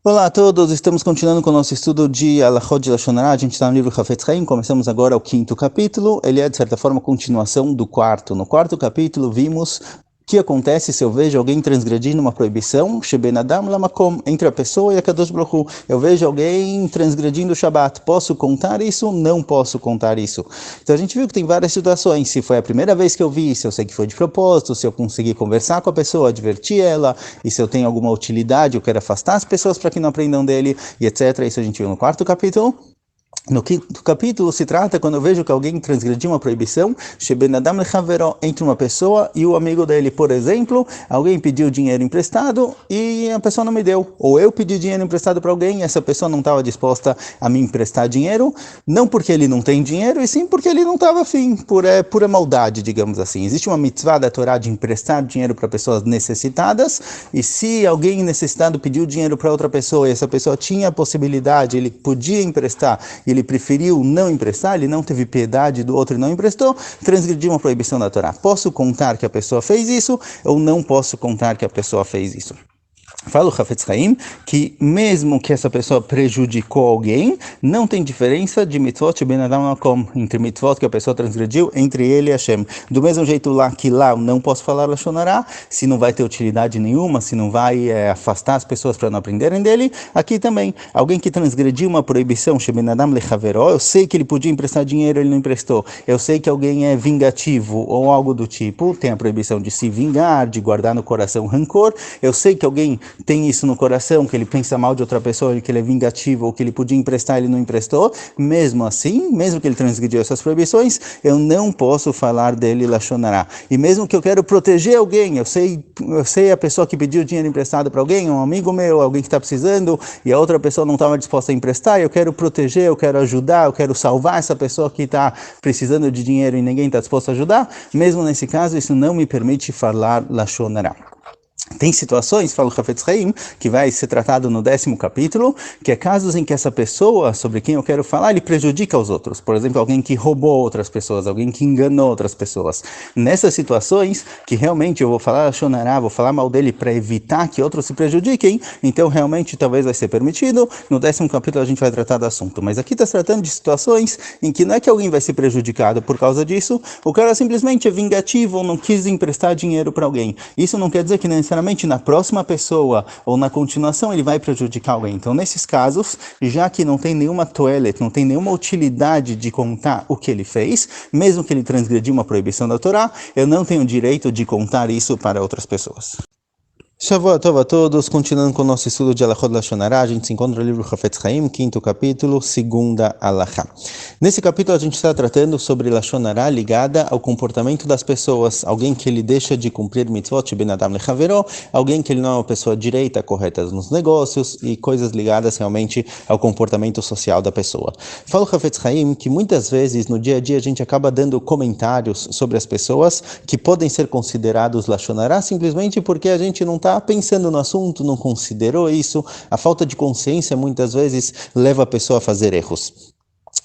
Olá a todos, estamos continuando com o nosso estudo de Alachot de Lashon Hara. A gente está no livro Hafetz Haim, começamos agora o quinto capítulo. Ele é, de certa forma, a continuação do quarto. No quarto capítulo, vimos o que acontece se eu vejo alguém transgredindo uma proibição, Sheben Adam Lamakom, entre a pessoa e a Kadosh Baruch Hu. Eu vejo alguém transgredindo o Shabat. Posso contar isso? Não posso contar isso. Então a gente viu que tem várias situações. Se foi a primeira vez que eu vi, se eu sei que foi de propósito, se eu consegui conversar com a pessoa, advertir ela, e se eu tenho alguma utilidade, eu quero afastar as pessoas para que não aprendam dele, e etc. Isso a gente viu no quarto capítulo. No quinto capítulo se trata quando eu vejo que alguém transgrediu uma proibição, Sheben Adam lechavero, entre uma pessoa e o amigo dele. Por exemplo, alguém pediu dinheiro emprestado e a pessoa não me deu. Ou eu pedi dinheiro emprestado para alguém e essa pessoa não estava disposta a me emprestar dinheiro, não porque ele não tem dinheiro, e sim porque ele não estava afim, por pura maldade, digamos assim. Existe uma mitzvah da Torá de emprestar dinheiro para pessoas necessitadas, e se alguém necessitado pediu dinheiro para outra pessoa e essa pessoa tinha a possibilidade, ele podia emprestar, e ele preferiu não emprestar, ele não teve piedade do outro e não emprestou, transgrediu uma proibição da Torá. Posso contar que a pessoa fez isso ou não posso contar que a pessoa fez isso? Fala o Hafetz Haim que mesmo que essa pessoa prejudicou alguém, não tem diferença de mitzvot ben adam makom, entre mitzvot que a pessoa transgrediu, entre ele e Hashem. Do mesmo jeito lá eu não posso falar Lashon Hara, se não vai ter utilidade nenhuma, se não vai afastar as pessoas para não aprenderem dele, aqui também, alguém que transgrediu uma proibição, sheben adam lechavero, eu sei que ele podia emprestar dinheiro, ele não emprestou, eu sei que alguém é vingativo ou algo do tipo, tem a proibição de se vingar, de guardar no coração rancor, eu sei que alguém tem isso no coração, que ele pensa mal de outra pessoa, que ele é vingativo, ou que ele podia emprestar, ele não emprestou, mesmo assim, mesmo que ele transgrediu essas proibições, eu não posso falar dele Lashon Hara. E mesmo que eu quero proteger alguém, eu sei a pessoa que pediu dinheiro emprestado para alguém, um amigo meu, alguém que está precisando, e a outra pessoa não estava disposta a emprestar, eu quero proteger, eu quero ajudar, eu quero salvar essa pessoa que está precisando de dinheiro e ninguém está disposto a ajudar, mesmo nesse caso, isso não me permite falar Lashon Hara. Tem situações, fala o Hafetz Haim, que vai ser tratado no 10º capítulo, que é casos em que essa pessoa, sobre quem eu quero falar, ele prejudica os outros. Por exemplo, alguém que roubou outras pessoas, alguém que enganou outras pessoas. Nessas situações, que realmente eu vou falar Lashon Hara, vou falar mal dele para evitar que outros se prejudiquem, então realmente talvez vai ser permitido. No 10º capítulo a gente vai tratar do assunto. Mas aqui está se tratando de situações em que não é que alguém vai ser prejudicado por causa disso, o cara simplesmente é vingativo ou não quis emprestar dinheiro para alguém. Isso não quer dizer que necessariamente na próxima pessoa ou na continuação ele vai prejudicar alguém. Então, nesses casos, já que não tem nenhuma toelet, não tem nenhuma utilidade de contar o que ele fez, mesmo que ele transgrediu uma proibição da Torá, eu não tenho direito de contar isso para outras pessoas. Shavua Tov a todos, continuando com o nosso estudo de Alachot Lashon Hara, a gente se encontra no livro Hafetz Haim, quinto capítulo, segunda Alachá. Nesse capítulo a gente está tratando sobre Lashon Hara ligada ao comportamento das pessoas, alguém que ele deixa de cumprir mitzvot ben adam lechavero, alguém que ele não é uma pessoa direita, correta nos negócios e coisas ligadas realmente ao comportamento social da pessoa. Fala o Hafetz Haim que muitas vezes no dia a dia a gente acaba dando comentários sobre as pessoas que podem ser considerados Lashon Hara simplesmente porque a gente não está pensando no assunto, não considerou isso. A falta de consciência muitas vezes leva a pessoa a fazer erros.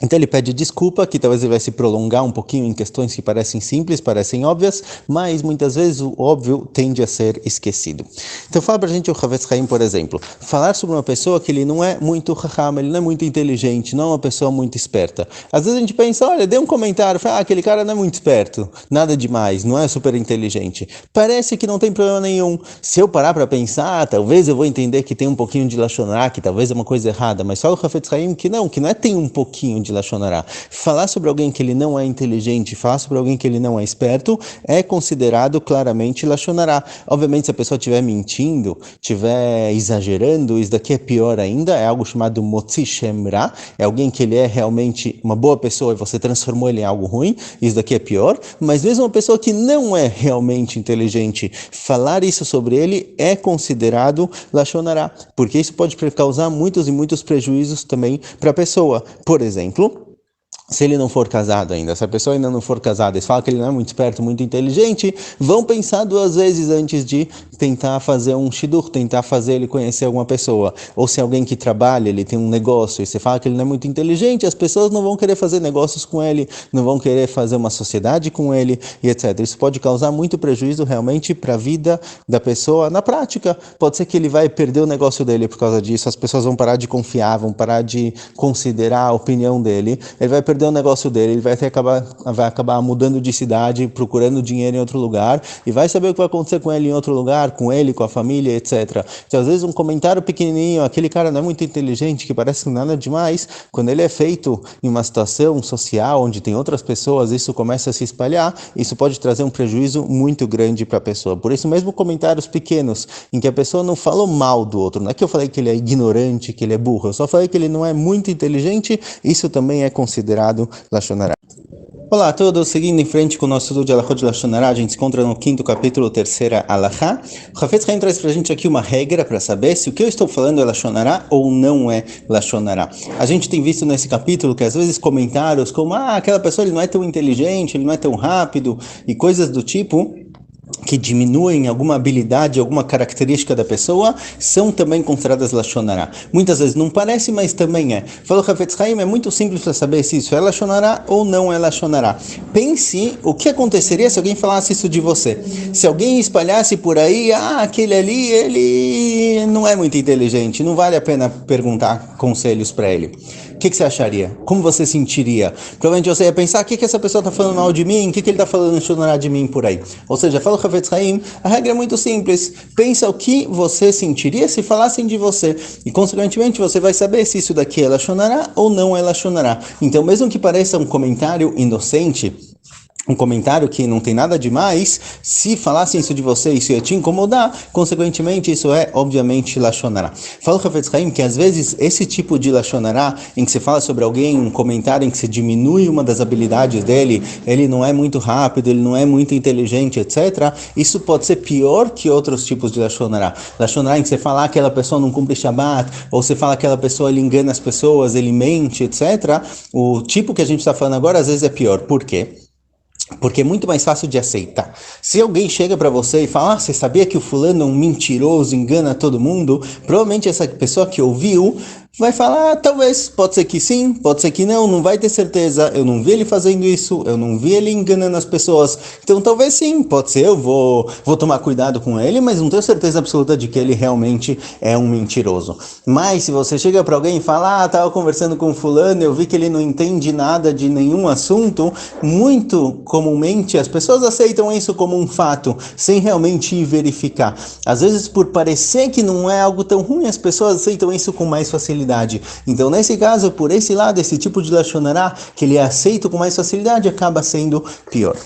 Então ele pede desculpa, que talvez ele vai se prolongar um pouquinho em questões que parecem simples, parecem óbvias, mas muitas vezes o óbvio tende a ser esquecido. Então fala pra gente o Hafetz Haim, por exemplo, falar sobre uma pessoa que ele não é muito raham, ele não é muito inteligente, não é uma pessoa muito esperta. Às vezes a gente pensa, olha, dê um comentário, fala, aquele cara não é muito esperto, nada demais, não é super inteligente. Parece que não tem problema nenhum. Se eu parar para pensar, talvez eu vou entender que tem um pouquinho de Lashon Hara, que talvez é uma coisa errada, mas fala o Hafetz Haim que não é tem um pouquinho de Lashon Hara. Falar sobre alguém que ele não é inteligente, falar sobre alguém que ele não é esperto, é considerado claramente Lashon Hara. Obviamente, se a pessoa estiver mentindo, estiver exagerando, isso daqui é pior ainda, é algo chamado Motzi Shem Ra, é alguém que ele é realmente uma boa pessoa e você transformou ele em algo ruim, isso daqui é pior, mas mesmo uma pessoa que não é realmente inteligente, falar isso sobre ele é considerado Lashon Hara, porque isso pode causar muitos e muitos prejuízos também para a pessoa. Por exemplo, Se ele não for casado ainda, se a pessoa ainda não for casada, eles falam que ele não é muito esperto, muito inteligente, vão pensar 2 vezes antes de tentar fazer um shidduch, tentar fazer ele conhecer alguma pessoa. Ou se alguém que trabalha, ele tem um negócio, e você fala que ele não é muito inteligente, as pessoas não vão querer fazer negócios com ele, não vão querer fazer uma sociedade com ele, e etc. Isso pode causar muito prejuízo realmente para a vida da pessoa na prática. Pode ser que ele vai perder o negócio dele por causa disso, as pessoas vão parar de confiar, vão parar de considerar a opinião dele, ele vai perder o negócio dele, ele vai acabar mudando de cidade, procurando dinheiro em outro lugar, e vai saber o que vai acontecer com ele em outro lugar, com ele, com a família, etc. Então, às vezes, um comentário pequenininho, aquele cara não é muito inteligente, que parece nada demais, quando ele é feito em uma situação social, onde tem outras pessoas, isso começa a se espalhar, isso pode trazer um prejuízo muito grande para a pessoa. Por isso, mesmo comentários pequenos, em que a pessoa não falou mal do outro, não é que eu falei que ele é ignorante, que ele é burro, eu só falei que ele não é muito inteligente, isso também é considerado Lashon Hara. Olá a todos, seguindo em frente com o nosso estudo de Alachot de Lashon Hara, a gente se encontra no 5º capítulo, 3ª Alachá. O Hafetz Haim traz pra gente aqui uma regra para saber se o que eu estou falando é Lashon Hara ou não é Lashon Hara. A gente tem visto nesse capítulo que às vezes comentários como aquela pessoa ele não é tão inteligente, ele não é tão rápido e coisas do tipo que diminuem alguma habilidade, alguma característica da pessoa, são também consideradas Lashon Hara. Muitas vezes não parece, mas também é. Falou Hafetz Haim, é muito simples para saber se isso é Lashon Hara ou não é Lashon Hara. Pense o que aconteceria se alguém falasse isso de você. Se alguém espalhasse por aí, aquele ali, ele não é muito inteligente, não vale a pena perguntar conselhos para ele. O que você acharia? Como você sentiria? Provavelmente você ia pensar, o que essa pessoa está falando mal de mim? O que ele está falando de mim por aí? Ou seja, fala o Hafetz Haim, a regra é muito simples. Pensa o que você sentiria se falassem de você. E, consequentemente, você vai saber se isso daqui é Lashon Hara ou não é Lashon Hara. Então, mesmo que pareça um comentário inocente, um comentário que não tem nada demais, se falassem isso de você, isso ia te incomodar, consequentemente isso é, obviamente, Lashon Hara. Fala o Hafetz Haim que às vezes esse tipo de Lashon Hara, em que você fala sobre alguém, um comentário em que você diminui uma das habilidades dele, ele não é muito rápido, ele não é muito inteligente, etc., isso pode ser pior que outros tipos de Lashon Hara. Lashon Hara em que você fala que aquela pessoa não cumpre Shabbat, ou você fala que aquela pessoa ele engana as pessoas, ele mente, etc., o tipo que a gente está falando agora às vezes é pior. Por quê? Porque é muito mais fácil de aceitar. Se alguém chega para você e fala, você sabia que o fulano é um mentiroso, engana todo mundo? Provavelmente essa pessoa que ouviu vai falar, talvez, pode ser que sim, pode ser que não vai ter certeza, eu não vi ele fazendo isso, eu não vi ele enganando as pessoas, então talvez sim, pode ser, eu vou tomar cuidado com ele, mas não tenho certeza absoluta de que ele realmente é um mentiroso. Mas se você chega para alguém e fala, tava conversando com fulano, eu vi que ele não entende nada de nenhum assunto, muito comumente as pessoas aceitam isso como um fato, sem realmente ir verificar. Às vezes, por parecer que não é algo tão ruim, as pessoas aceitam isso com mais facilidade. Então, nesse caso, por esse lado, esse tipo de Lashon Hara, que ele é aceito com mais facilidade, acaba sendo pior.